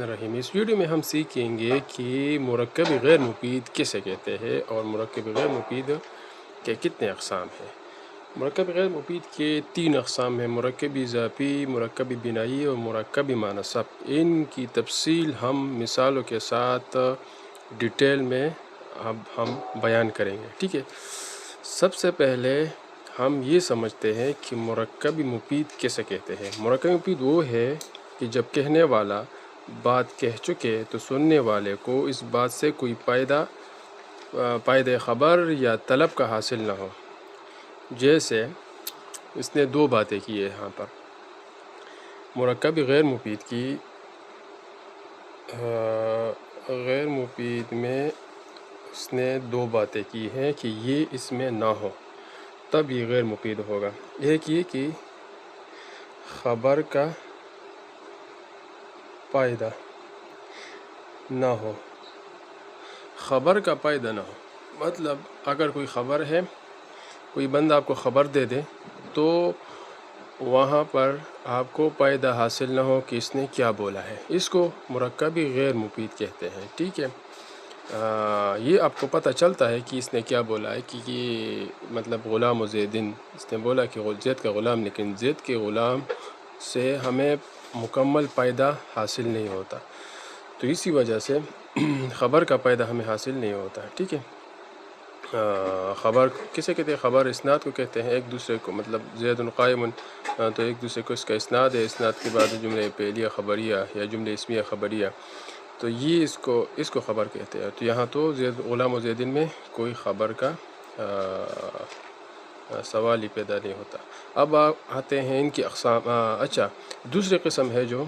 الرحیم۔ اس ویڈیو میں ہم سیکھیں گے کہ مرکب غیر مفید کسے کہتے ہیں اور مرکب غیر مفید کے کتنے اقسام ہیں۔ مرکب غیر مفید کے 3 اقسام ہیں: مرکب اضافی، مرکب بنائی اور مرکب مانصب۔ ان کی تفصیل ہم مثالوں کے ساتھ ڈیٹیل میں اب ہم بیان کریں گے، ٹھیک ہے۔ سب سے پہلے ہم یہ سمجھتے ہیں کہ مرکب مفید کسے کہتے ہیں۔ مرکب مفید وہ ہے کہ جب کہنے والا بات کہہ چکے تو سننے والے کو اس بات سے کوئی فائدہ خبر یا طلب کا حاصل نہ ہو۔ جیسے اس نے 2 باتیں کی ہے یہاں پر۔ مرکب غیر مفید میں اس نے 2 باتیں کی ہیں کہ یہ اس میں نہ ہو تب یہ غیر مفید ہوگا۔ ایک یہ کہ خبر کا فائدہ نہ ہو، خبر کا فائدہ نہ ہو مطلب اگر کوئی خبر ہے، کوئی بندہ آپ کو خبر دے دے تو وہاں پر آپ کو فائدہ حاصل نہ ہو کہ اس نے کیا بولا ہے، اس کو مرکب غیر مفید کہتے ہیں، ٹھیک ہے۔ یہ آپ کو پتہ چلتا ہے کہ اس نے کیا بولا ہے کہ یہ مطلب غلام و زیدن، اس نے بولا کہ زید کا غلام، لیکن زید کے غلام سے ہمیں مکمل فائدہ حاصل نہیں ہوتا، تو اسی وجہ سے خبر کا فائدہ ہمیں حاصل نہیں ہوتا ہے، ٹھیک ہے۔ خبر کسے کہتے ہیں؟ خبر اسناد کو کہتے ہیں، ایک دوسرے کو مطلب زید قائم تو ایک دوسرے کو اس کا اسناد ہے، اسناد کے بعد جملے فعلیہ خبریہ یا جملے اسمیہ خبریہ، تو یہ اس کو خبر کہتے ہیں۔ تو یہاں تو غلام و زیدن میں کوئی خبر کا سوال ہی پیدا نہیں ہوتا۔ اب آتے ہیں ان کی اقسام۔ اچھا، دوسری قسم ہے جو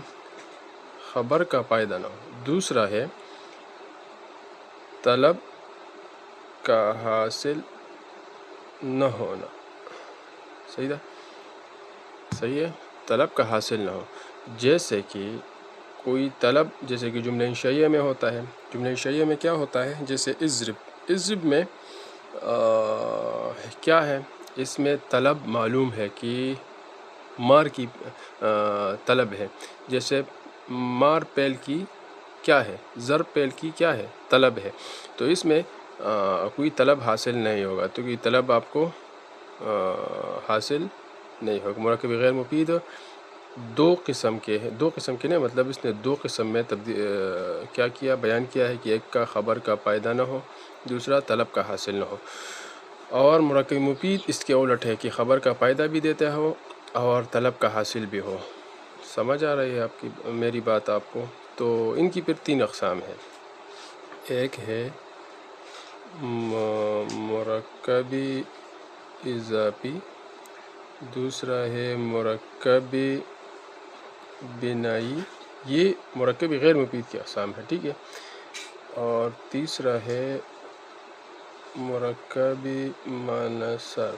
خبر کا فائدہ نہ ہو، دوسرا ہے طلب کا حاصل نہ ہونا۔ صحیح ہے، طلب کا حاصل نہ ہو، جیسے کہ کوئی طلب، جیسے کہ جملہ انشائیہ میں ہوتا ہے۔ جملہ انشائیہ میں کیا ہوتا ہے؟ جیسے اضرب میں کیا ہے؟ اس میں طلب معلوم ہے کہ مار کی طلب ہے، جیسے مار پیل کی کیا ہے؟ ضرب پیل کی کیا ہے؟ طلب ہے، تو اس میں کوئی طلب حاصل نہیں ہوگا، تو کوئی طلب آپ کو حاصل نہیں ہوگا۔ مرکب غیر مفید 2 قسم کے ہیں، 2 قسم کے نہیں مطلب اس نے 2 قسم میں بیان کیا ہے کہ ایک کا خبر کا فائدہ نہ ہو، دوسرا طلب کا حاصل نہ ہو، اور مرکب مفید اس کے الٹ ہے کہ خبر کا فائدہ بھی دیتا ہو اور طلب کا حاصل بھی ہو۔ سمجھ آ رہی ہے میری بات آپ کو؟ تو ان کی پھر 3 اقسام ہیں۔ ایک ہے مرکب اضافی، دوسرا ہے مرکب بنائی، یہ مرکب غیر مفید کی اقسام ہے، ٹھیک ہے، اور تیسرا ہے مرکب مانصب،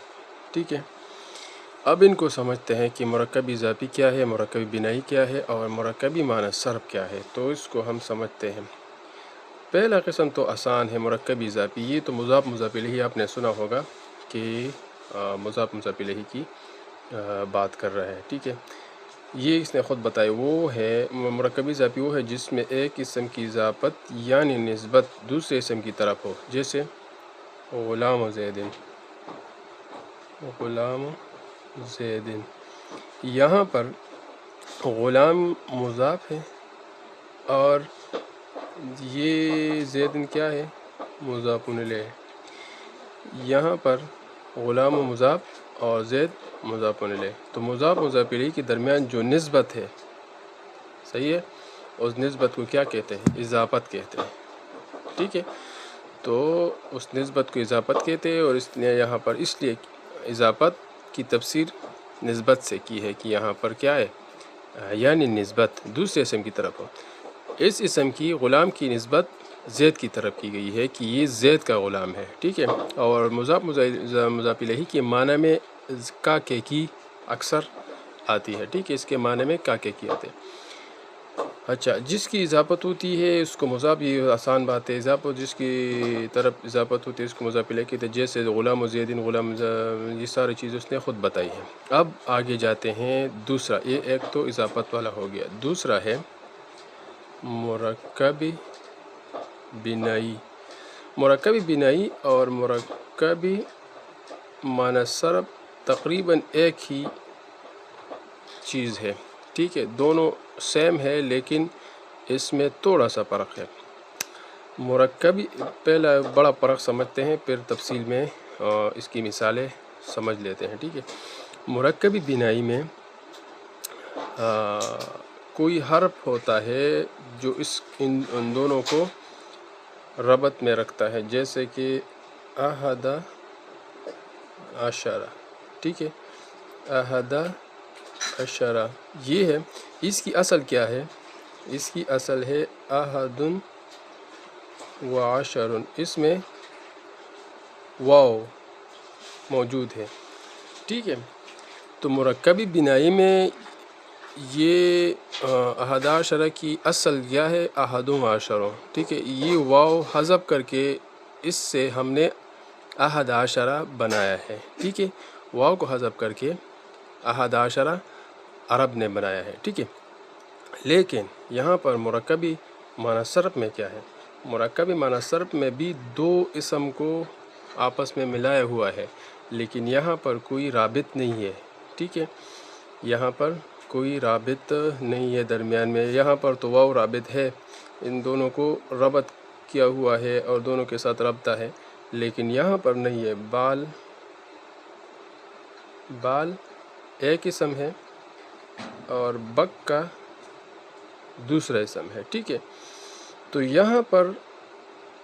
ٹھیک ہے۔ اب ان کو سمجھتے ہیں کہ مرکب اضافی کیا ہے، مرکب بنائی کیا ہے اور مرکب مانصب کیا ہے، تو اس کو ہم سمجھتے ہیں۔ پہلا قسم تو آسان ہے، مرکب اضافی، یہ تو مضاف مضاف الیہ آپ نے سنا ہوگا کہ مضاف مضاف الیہ کی بات کر رہا ہے، ٹھیک ہے۔ یہ اس نے خود بتایا، وہ ہے مرکب اضافی، وہ ہے جس میں ایک اسم کی اضافت یعنی نسبت دوسرے اسم کی طرف ہو، جیسے غلام و زیدن، یہاں پر غلام مضاف ہے اور یہ زیدن کیا ہے؟ مضاف الیہ۔ یہاں پر غلام مضاف اور زید مضاف الیہ، تو مضاف مضاف الیہ کے درمیان جو نسبت ہے، صحیح ہے، اس نسبت کو کیا کہتے ہیں؟ اضافت کہتے ہیں، ٹھیک ہے۔ تو اس نسبت کو اضافت کہتے ہیں، اور اس نے یہاں پر اس لیے اضافت کی تفسیر نسبت سے کی ہے کہ یہاں پر کیا ہے؟ یعنی نسبت دوسرے اسم کی طرف ہو۔ اس اسم کی غلام کی نسبت زید کی طرف کی گئی ہے کہ یہ زید کا غلام ہے، ٹھیک ہے، اور مضاف مضاف الیہ کے معنی میں کا کے کی اکثر آتی ہے، ٹھیک ہے، اس کے معنی میں کا کے کی آتے ہیں۔ اچھا، جس کی اضافت ہوتی ہے اس کو مضاف، یہ آسان بات ہے، اضافت جس کی طرف اضافت ہوتی ہے اس کو مضاف الیہ کہتے ہیں، جیسے غلام و زیدن، یہ ساری چیزیں اس نے خود بتائی ہیں۔ اب آگے جاتے ہیں دوسرا، یہ ایک تو اضافت والا ہو گیا، دوسرا ہے مرکبی بنائی، مرکبی بنائی اور مرکبی معنی صرف تقریباً ایک ہی چیز ہے، ٹھیک ہے، دونوں سیم ہے لیکن اس میں تھوڑا سا فرق ہے۔ مرکبی پہلا بڑا فرق سمجھتے ہیں، پھر تفصیل میں اس کی مثالیں سمجھ لیتے ہیں، ٹھیک ہے۔ مرکبی بنائی میں کوئی حرف ہوتا ہے جو ان دونوں کو ربط میں رکھتا ہے، جیسے کہ احد عشرہ، ٹھیک ہے، احد عشرہ یہ ہے۔ اس کی اصل کیا ہے؟ اس کی اصل ہے احد و عشر، اس میں واو موجود ہے، ٹھیک ہے۔ تو مرکبی بنائی میں یہ احد عشرہ کی اصل کیا ہے؟ احد و عشر، ٹھیک ہے۔ یہ واو حذف کر کے اس سے ہم نے احد عشرہ بنایا ہے، ٹھیک ہے۔ واو کو حذف کر کے احد عشرہ عرب نے بنایا ہے، ٹھیک ہے۔ لیکن یہاں پر مرکبی معنی صرف میں کیا ہے؟ مرکبی معنی صرف میں بھی دو اسم کو آپس میں ملایا ہوا ہے، لیکن یہاں پر کوئی رابط نہیں ہے، ٹھیک ہے۔ یہاں پر کوئی رابط نہیں ہے درمیان میں، یہاں پر تو واو رابط ہے، ان دونوں کو ربط کیا ہوا ہے اور دونوں کے ساتھ رابطہ ہے، لیکن یہاں پر نہیں ہے۔ بال ایک اسم ہے اور بک کا دوسرا اسم ہے، ٹھیک ہے۔ تو یہاں پر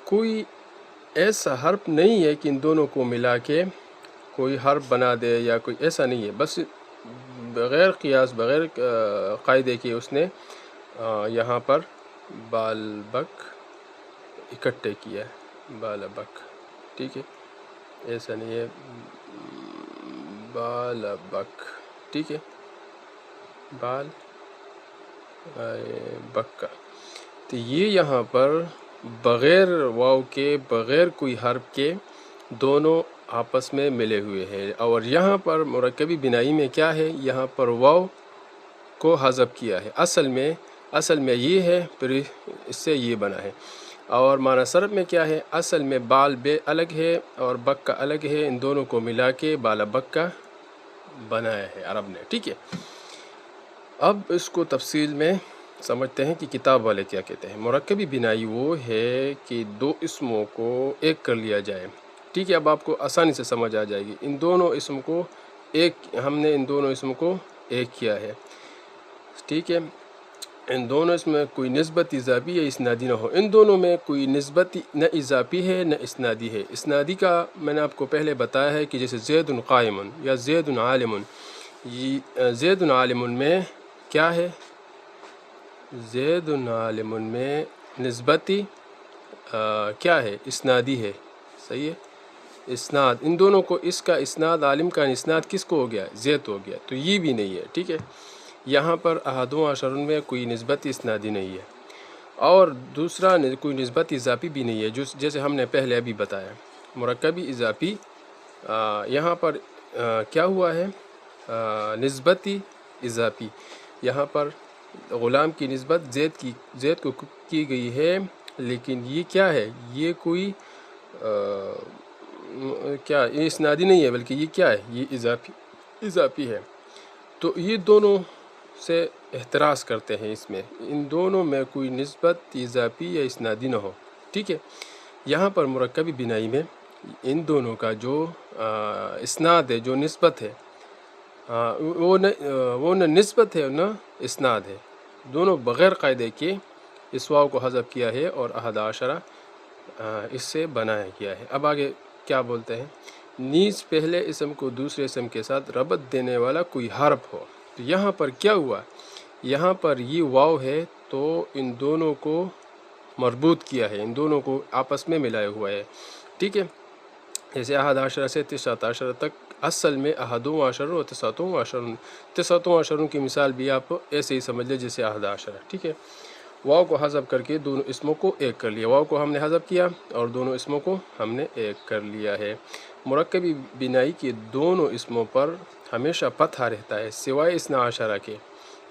کوئی ایسا حرف نہیں ہے کہ ان دونوں کو ملا کے کوئی حرف بنا دے، یا کوئی ایسا نہیں ہے، بس بغیر قیاس بغیر قاعدے کے اس نے یہاں پر بال بک اکٹھے کیا ہے، بال بک، ٹھیک ہے، ایسا نہیں ہے، بال بک، ٹھیک ہے، بال بکا۔ تو یہ یہاں پر بغیر واو کے بغیر کوئی حرف کے دونوں آپس میں ملے ہوئے ہیں، اور یہاں پر مرکبی بنائی میں کیا ہے؟ یہاں پر واو کو حذف کیا ہے، اصل میں یہ ہے، پھر اس سے یہ بنا ہے۔ اور معنی صرف میں کیا ہے؟ اصل میں بال بے الگ ہے اور بکا الگ ہے، ان دونوں کو ملا کے بال بکا بنایا ہے عرب نے، ٹھیک ہے۔ اب اس کو تفصیل میں سمجھتے ہیں کہ کتاب والے کیا کہتے ہیں۔ مرکبی بنائی وہ ہے کہ دو اسموں کو ایک کر لیا جائے، ٹھیک ہے۔ اب آپ کو آسانی سے سمجھ آ جائے گی، ان دونوں اسم کو ہم نے ان دونوں اسم کو ایک کیا ہے، ٹھیک ہے۔ ان دونوں اس میں کوئی نسبت اضافی یا اسنادی نہ ہو، ان دونوں میں کوئی نسبت نہ اضافی ہے نہ اسنادی ہے۔ اسنادی کا میں نے آپ کو پہلے بتایا ہے کہ جیسے زید قائم یا زید عالم، یہ زید عالم میں کیا ہے؟ زید عالم میں نسبتی کیا ہے؟ اسنادی ہے، صحیح ہے، اسناد، ان دونوں کو اس کا اسناد، عالم کا اسناد کس کو ہو گیا؟ زید ہو گیا، تو یہ بھی نہیں ہے، ٹھیک ہے۔ یہاں پر احد و عشر میں کوئی نسبت اسنادی نہیں ہے، اور دوسرا کوئی نسبت اضافی بھی نہیں ہے، جیسے ہم نے پہلے ابھی بتایا۔ مرکبی اضافی یہاں پر کیا ہوا ہے؟ نسبتی اضافی، یہاں پر غلام کی نسبت زید کو کی گئی ہے، لیکن یہ کیا ہے؟ یہ کوئی کیا، یہ اسنادی نہیں ہے، بلکہ یہ کیا ہے؟ یہ اضافی ہے۔ تو یہ دونوں سے احتراز کرتے ہیں، اس میں ان دونوں میں کوئی نسبت اضافی یا اسنادی نہ ہو، ٹھیک ہے۔ یہاں پر مرکبی بنائی میں ان دونوں کا جو اسناد ہے، جو نسبت ہے، وہ نہ نسبت ہے نہ اسناد ہے، دونوں بغیر قاعدے کے اس واو کو حذف کیا ہے اور احد عشرہ اس سے بنایا گیا ہے۔ اب آگے کیا بولتے ہیں؟ نیز پہلے اسم کو دوسرے اسم کے ساتھ ربط دینے والا کوئی حرف ہو۔ تو یہاں پر کیا ہوا؟ یہاں پر یہ واو ہے تو ان دونوں کو مربوط کیا ہے، ان دونوں کو آپس میں ملایا ہوا ہے، ٹھیک ہے۔ جیسے احد عشرہ سے تسعۃ عشرہ تک، اصل میں احد و عشر و تسعۃ عشر، تسعۃ عشر کی مثال بھی آپ ایسے ہی سمجھ لیں جیسے احد عشرہ، ٹھیک ہے۔ واو کو حذف کر کے دونوں اسموں کو ایک کر لیا، واو کو ہم نے حذف کیا اور دونوں اسموں کو ہم نے ایک کر لیا ہے۔ مرکبی بنائی کے دونوں اسموں پر ہمیشہ فتحہ رہتا ہے سوائے اثنا عشرہ کے،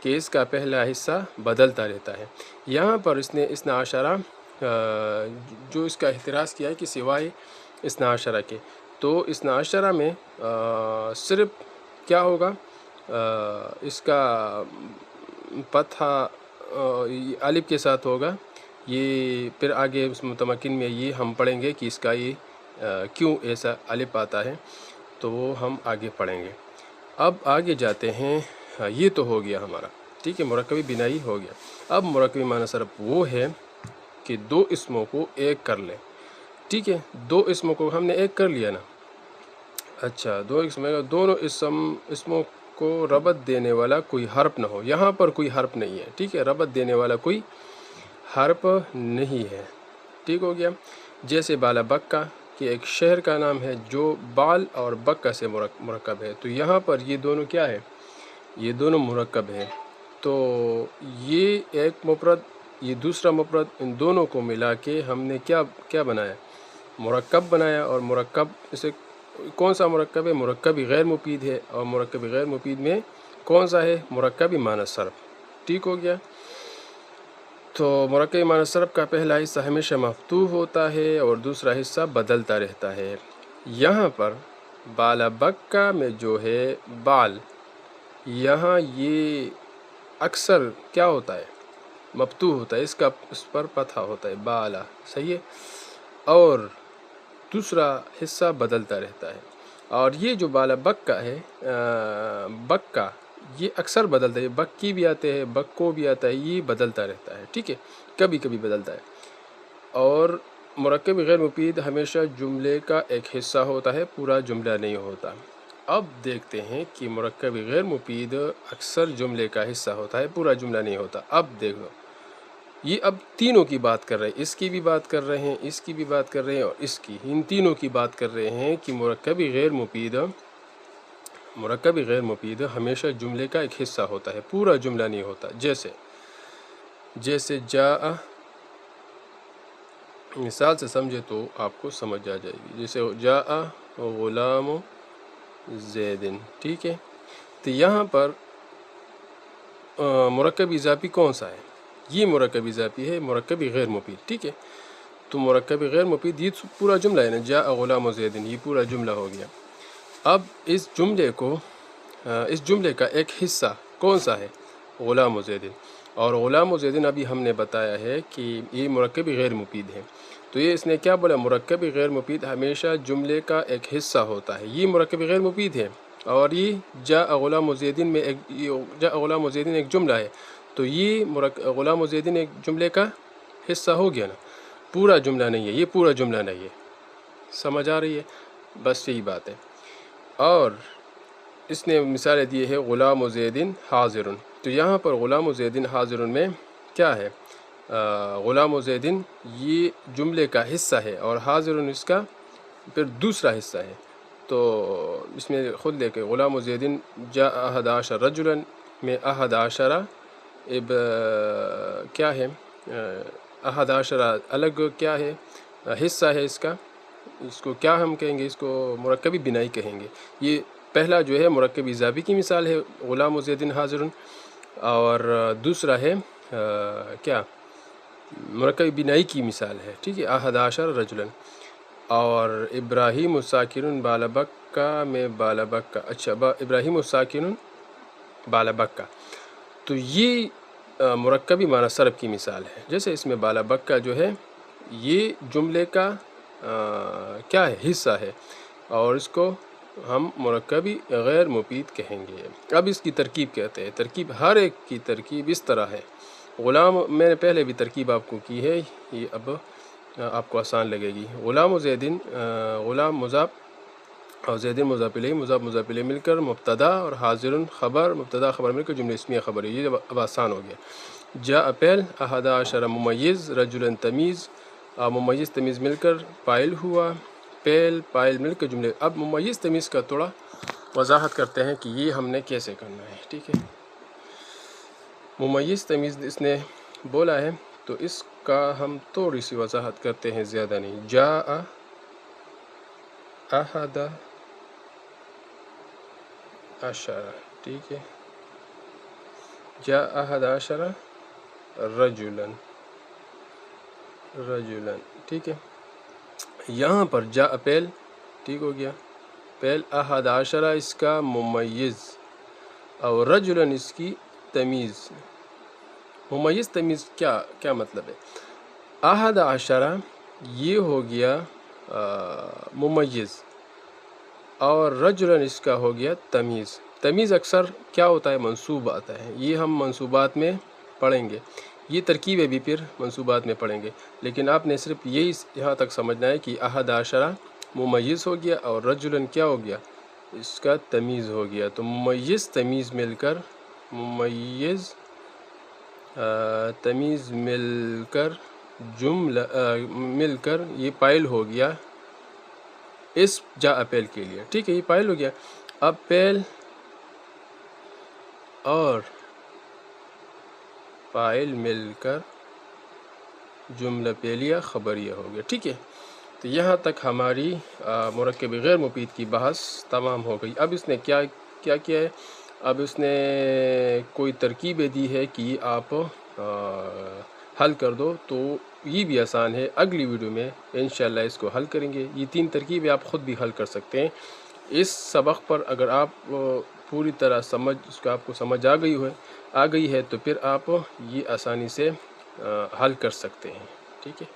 کہ اس کا پہلا حصہ بدلتا رہتا ہے۔ یہاں پر اس نے اثنا عشرہ جو اس کا احتراز کیا ہے کہ سوائے اثنا عشرہ کے، تو اثنا عشرہ میں صرف کیا ہوگا، اس کا فتحہ الف کے ساتھ ہوگا۔ یہ پھر آگے اس متمکن میں یہ ہم پڑھیں گے کہ اس کا یہ کیوں ایسا الف آتا ہے، تو وہ ہم آگے پڑھیں گے۔ اب آگے جاتے ہیں۔ یہ تو ہو گیا ہمارا، ٹھیک ہے، مرکبی بنائی ہو گیا۔ اب مرکبی معنی صرف وہ ہے کہ دو اسموں کو ایک کر لیں، ٹھیک ہے، دو اسموں کو ہم نے ایک کر لیا نا۔ اچھا، دونوں اسموں کو ربط دینے والا کوئی حرف نہ ہو۔ یہاں پر کوئی حرف نہیں ہے، ٹھیک ہے، ربط دینے والا کوئی حرف نہیں ہے، ٹھیک ہو گیا۔ جیسے بالا بکہ کہ ایک شہر کا نام ہے جو بال اور بکہ سے مرکب ہے، تو یہاں پر یہ دونوں کیا ہے، یہ دونوں مرکب ہے۔ تو یہ ایک مفرد، یہ دوسرا مفرد، ان دونوں کو ملا کے ہم نے کیا بنایا، مرکب بنایا۔ اور مرکب اسے کون سا مرکب ہے، مرکبی غیر مفید ہے۔ اور مرکبی غیر مفید میں کون سا ہے، مرکبی معنی صرف، ٹھیک ہو گیا۔ تو مرکبی معنی صرف کا پہلا حصہ ہمیشہ مفتوح ہوتا ہے اور دوسرا حصہ بدلتا رہتا ہے۔ یہاں پر بالا بکہ میں جو ہے بال، یہاں یہ اکثر کیا ہوتا ہے، مفتوح ہوتا ہے، اس پر فتحہ ہوتا ہے، بالا، صحیح ہے، اور دوسرا حصہ بدلتا رہتا ہے۔ اور یہ جو بالا بکہ ہے، بکہ یہ اکثر بدلتا ہے، بکی بھی آتے ہیں، بکو بھی آتا ہے، یہ بدلتا رہتا ہے، ٹھیک ہے، کبھی کبھی بدلتا ہے۔ اور مرکب غیر مفید ہمیشہ جملے کا ایک حصہ ہوتا ہے، پورا جملہ نہیں ہوتا۔ اب دیکھتے ہیں کہ مرکب غیر مفید اکثر جملے کا حصہ ہوتا ہے، پورا جملہ نہیں ہوتا۔ اب دیکھو، یہ اب تینوں کی بات کر رہے ہیں، اس کی بھی بات کر رہے ہیں، اس کی بھی بات کر رہے ہیں، اور اس کی، ان تینوں کی بات کر رہے ہیں کہ مرکب غیر مفید ہمیشہ جملے کا ایک حصہ ہوتا ہے، پورا جملہ نہیں ہوتا۔ جیسے جاء، مثال سے سمجھے تو آپ کو سمجھ آ جائے گی۔ جیسے جاء غلام زیدن، ٹھیک ہے، تو یہاں پر مرکب اضافی کون سا ہے، یہ مرکب اضافی ہے، مرکب غیر مفید، ٹھیک ہے۔ تو مرکب غیر مفید یہ پورا جملہ ہے نا، جاء غلام زیدن، یہ پورا جملہ ہو گیا۔ اب اس جملے کا ایک حصہ کون سا ہے، غلام زیدن، اور غلام زیدن ابھی ہم نے بتایا ہے کہ یہ مرکب غیر مفید ہے۔ تو یہ اس نے کیا بولا، مرکب غیر مفید ہمیشہ جملے کا ایک حصہ ہوتا ہے، یہ مرکب غیر مفید ہے۔ اور یہ جاء غلام زیدن میں جاء غلام زیدن ایک جملہ ہے، تو یہ غلام زیدن ایک جملے کا حصہ ہو گیا نا، پورا جملہ نہیں ہے، یہ پورا جملہ نہیں ہے، سمجھ آ رہی ہے، بس یہی بات ہے۔ اور اس نے مثالیں دی ہے غلام زیدن حاضر، تو یہاں پر غلام زیدن حاضر میں کیا ہے، غلام زیدن یہ جملے کا حصہ ہے اور حاضر اس کا پھر دوسرا حصہ ہے۔ تو اس میں خود لے کے غلام زیدن جاء 11 رجلا میں 11 کیا ہے، 11 الگ کیا ہے، حصہ ہے اس کا، اس کو کیا ہم کہیں گے، اس کو مرکبی بنائی کہیں گے۔ یہ پہلا جو ہے مرکب اضافی کی مثال ہے غلام زیدن حاضر، اور دوسرا ہے کیا، مرکب بنائی کی مثال ہے، ٹھیک ہے، 11 رجلا۔ اور ابراہیم الساکن بالا بکہ میں بالا بکہ، اچھا، ابراہیم الساکن بالا بکہ، تو یہ مرکبی معنی صرف کی مثال ہے۔ جیسے اس میں بالا بکہ جو ہے یہ جملے کا کیا ہے، حصہ ہے، اور اس کو ہم مرکبی غیر مفید کہیں گے۔ اب اس کی ترکیب کہتے ہیں، ترکیب ہر ایک کی ترکیب اس طرح ہے۔ غلام، میں نے پہلے بھی ترکیب آپ کو کی ہے، یہ اب آپ کو آسان لگے گی۔ غلام و زیدن، غلام مضاف اور زیدن مضاف الیہ، مضاف الیہ مل کر مبتدا، اور حاضر خبر، مبتدا خبر مل کر جملہ اسمیہ خبر ہے، یہ اب آسان ہو گیا۔ جاء فعل، 11 ممیز، رجلا تمیز، ممیز تمیز مل کر فاعل ہوا، فاعل مل کر جملے۔ اب ممیز تمیز کا تھوڑا وضاحت کرتے ہیں کہ یہ ہم نے کیسے کرنا ہے، ٹھیک ہے۔ ممیز تمیز اس نے بولا ہے، تو اس کا ہم تھوڑی سی وضاحت کرتے ہیں، زیادہ نہیں۔ جاء 11، ٹھیک ہے، جاء 11 رجلن، ٹھیک ہے. یہاں پر جاء پہل، ٹھیک ہو گیا، پہل 11 اس کا ممیز اور رجلن اس کی تمیز. ممیز تمیز کیا مطلب ہے؟ 11 یہ ہو گیا ممیز اور رجلن اس کا ہو گیا تمیز. تمیز اکثر کیا ہوتا ہے؟ منصوب آتا ہے. یہ ہم منصوبات میں پڑھیں گے، یہ ترکیبیں بھی پھر منصوبات میں پڑھیں گے، لیکن آپ نے صرف یہی یہاں تک سمجھنا ہے کہ 11 ممیز ہو گیا اور رجلن کیا ہو گیا؟ اس کا تمیز ہو گیا. تو ممیز تمیز مل کر مل کر یہ پائل ہو گیا اس جاء پہل کے لیے. ٹھیک ہے، یہ پائل ہو گیا. اب پہل اور پائل مل کر جملہ پہلیہ خبریہ ہو گیا. ٹھیک ہے، تو یہاں تک ہماری مرکب غیر مفید کی بحث تمام ہو گئی. اب اس نے کیا کیا ہے؟ اب اس نے کوئی ترکیبیں دی ہے کہ آپ حل کر دو، تو یہ بھی آسان ہے. اگلی ویڈیو میں انشاءاللہ اس کو حل کریں گے. یہ 3 ترکیبیں آپ خود بھی حل کر سکتے ہیں. اس سبق پر اگر آپ پوری طرح اس کو آپ کو سمجھ آ گئی ہے تو پھر آپ یہ آسانی سے حل کر سکتے ہیں. ٹھیک ہے.